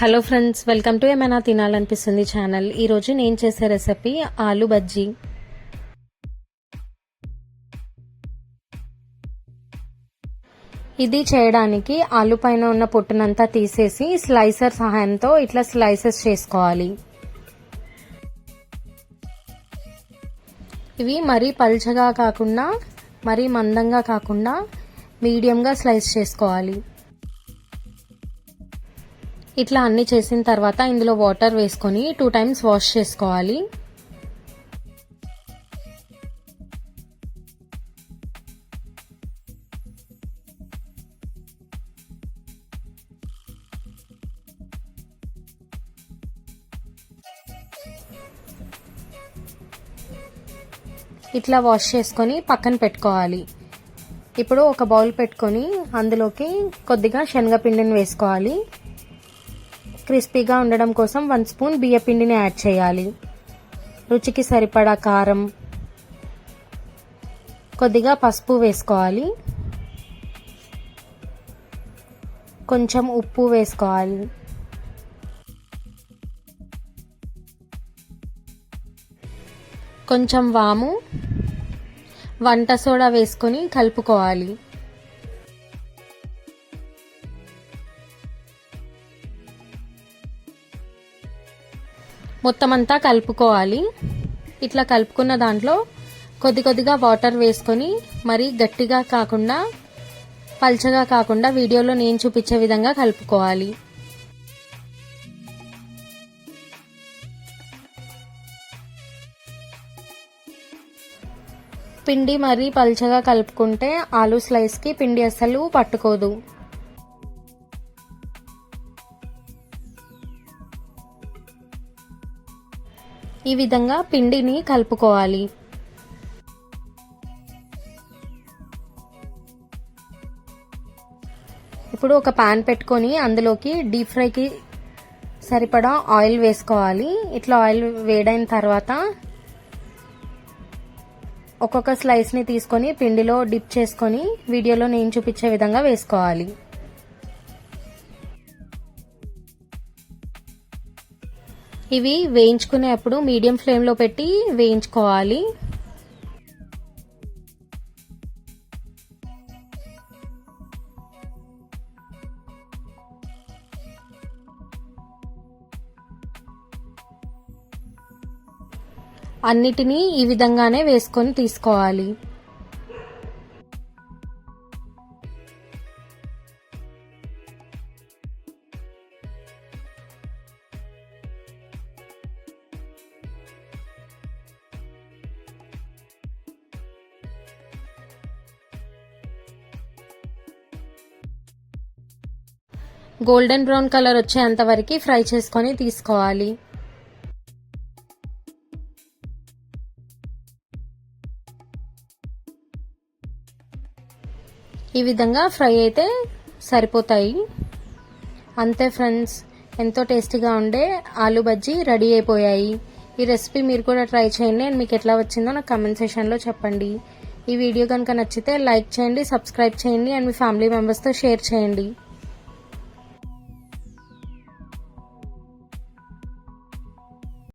Hello friends, welcome to ఏమైనా తినాలనిపిస్తుంది channel. ఈరోజు నేను చేసే రెసిపీ ఆలు బజ్జీ. ఇది చేయడానికి ఆలు పైన ఉన్న పొట్టునంతా తీసేసి స్లైసర్ సహాయంతో ఇట్లా స్లైసెస్ చేసుకోవాలి. ఇవి మరీ పల్చగా కాకుండా మరీ మందంగా కాకుండా మీడియంగా స్లైస్ చేసుకోవాలి. ఇట్లా అన్ని చేసిన తర్వాత ఇందులో వాటర్ వేసుకొని 2 times వాష్ చేసుకోవాలి. ఇట్లా వాష్ చేసుకొని పక్కన పెట్టుకోవాలి. ఇప్పుడు ఒక బౌల్ పెట్టుకొని అందులోకి కొద్దిగా శనగపిండిని వేసుకోవాలి. క్రిస్పీగా ఉండడం కోసం 1 స్పూన్ బియ్యపిండిని యాడ్ చేయాలి. రుచికి సరిపడా కారం, కొద్దిగా పసుపు వేసుకోవాలి. కొంచెం ఉప్పు వేసుకోవాలి. కొంచెం వాము, వంట సోడా వేసుకొని కలుపుకోవాలి. మొత్తం అంతా కలుపుకోవాలి. ఇట్లా కలుపుకున్న దాంట్లో కొద్దిగా వాటర్ వేసుకొని మరీ గట్టిగా కాకుండా పల్చగా కాకుండా వీడియోలో నేను చూపించే విధంగా కలుపుకోవాలి. పిండి మరీ పల్చగా కలుపుకుంటే ఆలు స్లైస్కి పిండి అస్సలు పట్టుకోదు. ఈ విధంగా పిండిని కలుపుకోవాలి. ఇప్పుడు ఒక పాన్ పెట్టుకొని అందులోకి డీప్ ఫ్రైకి సరిపడా ఆయిల్ వేసుకోవాలి. ఇట్లా ఆయిల్ వేడైన తర్వాత ఒక్కొక్క స్లైస్ని తీసుకొని పిండిలో డిప్ చేసుకొని వీడియోలో నేను చూపించే విధంగా వేసుకోవాలి. ఇవి వేయించుకునేప్పుడు మీడియం ఫ్లేమ్లో పెట్టి వేయించుకోవాలి. అన్నిటినీ ఈ విధంగానే వేసుకొని తీసుకోవాలి. గోల్డెన్ బ్రౌన్ కలర్ వచ్చేంత వరకు ఫ్రై చేసుకొని తీసుకోవాలి. ఈ విధంగా ఫ్రై అయితే సరిపోతాయి. అంతే ఫ్రెండ్స్, ఎంతో టేస్టీగా ఉండే ఆలు బజ్జీ రెడీ అయిపోయాయి. ఈ రెసిపీ మీరు కూడా ట్రై చేయండి. అండ్ మీకు ఎట్లా వచ్చిందో నాకు కామెంట్ సెక్షన్లో చెప్పండి. ఈ వీడియో కనుక నచ్చితే లైక్ చేయండి, సబ్స్క్రైబ్ చేయండి అండ్ మీ ఫ్యామిలీ మెంబర్స్తో షేర్ చేయండి.